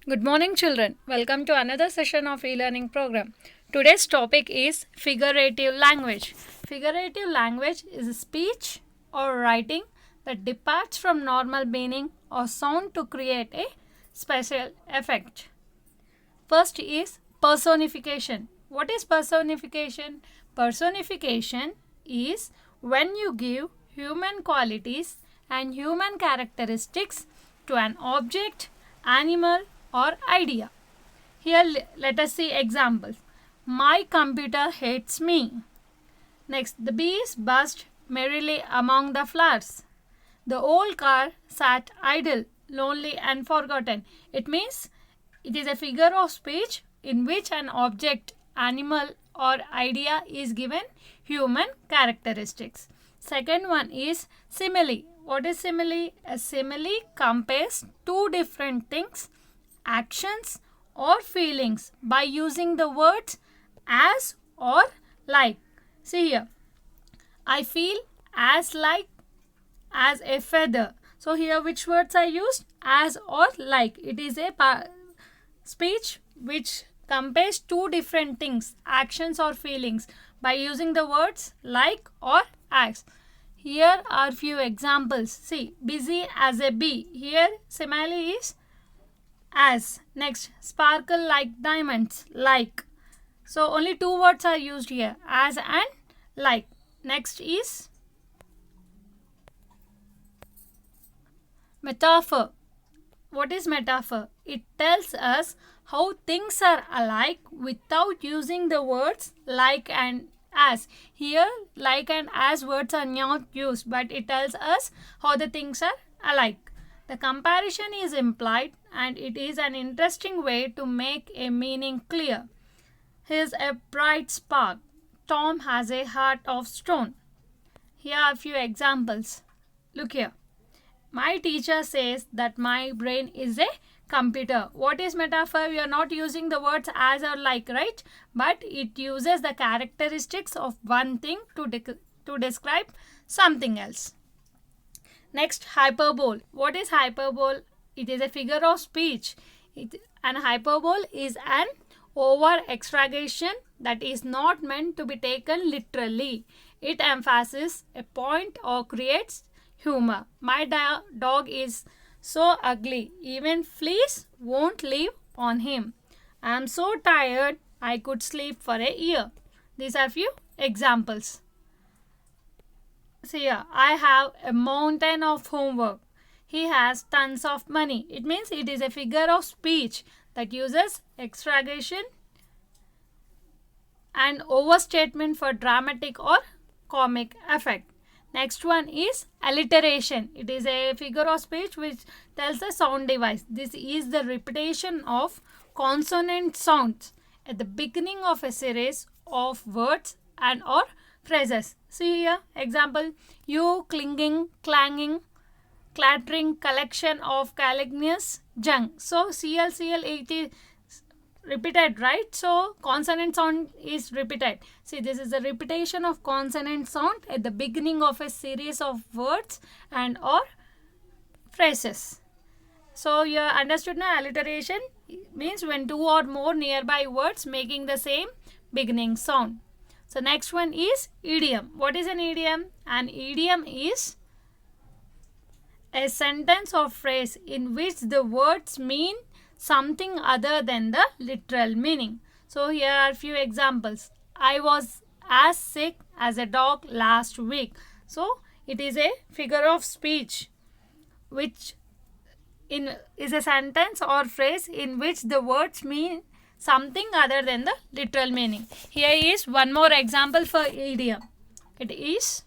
Good morning, children. Welcome to another session of e-learning program. Today's topic is figurative language. Figurative language is a speech or writing that departs from normal meaning or sound to create a special effect. First is personification. What is personification? Personification is when you give human qualities and human characteristics to an object, animal, or idea. Here let us see examples. My computer hates me. Next, the bees buzzed merrily among the flowers. The old car sat idle, lonely and forgotten. It means it is a figure of speech in which an object, animal or idea is given human characteristics. Second one is simile. What is simile? A simile compares two different things, actions or feelings by using the words as or like. See here, I feel as like as a feather. So here which words are used? As or like. It is a speech which compares two different things, actions or feelings by using the words like or as. Here are few examples. See, busy as a bee. Here simile is as. Next, sparkle like diamonds, like. So only two words are used here, as and like. Next is metaphor. What is metaphor? It tells us how things are alike without using the words like and as. Here like and as words are not used, but it tells us how the things are alike. The comparison is implied and it is an interesting way to make a meaning clear. Here's a bright spark. Tom has a heart of stone. Here are a few examples. Look here. My teacher says that my brain is a computer. What is metaphor? We are not using the words as or like, right? But it uses the characteristics of one thing to describe something else. Next, hyperbole. What is hyperbole? It is a figure of speech. An hyperbole is an over exaggeration that is not meant to be taken literally. It emphasizes a point or creates humor. My dog is so ugly, even fleas won't live on him. I am so tired, I could sleep for a year. These are few examples. See here, I have a mountain of homework. He has tons of money. It means it is a figure of speech that uses exaggeration and overstatement for dramatic or comic effect. Next one is alliteration. It is a figure of speech which tells a sound device. This is the repetition of consonant sounds at the beginning of a series of words and or phrases. See here, example, you clinging, clanging, clattering collection of calignous junk. So CL, it is repeated, right? So consonant sound is repeated. See, this is the repetition of consonant sound at the beginning of a series of words and or phrases. So you understood now, alliteration means when two or more nearby words making the same beginning sound. So next one is idiom. What is an idiom? An idiom is a sentence or phrase in which the words mean something other than the literal meaning. So here are a few examples. I was as sick as a dog last week. So it is a figure of speech which is a sentence or phrase in which the words mean something other than the literal meaning. Here is one more example for idiom. It is,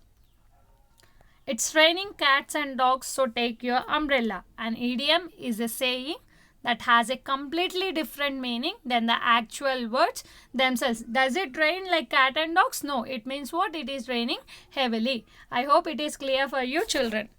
it's raining cats and dogs, so take your umbrella. An idiom is a saying that has a completely different meaning than the actual words themselves. Does it rain like cat and dogs? No, it means what? It is raining heavily. I hope it is clear for you children.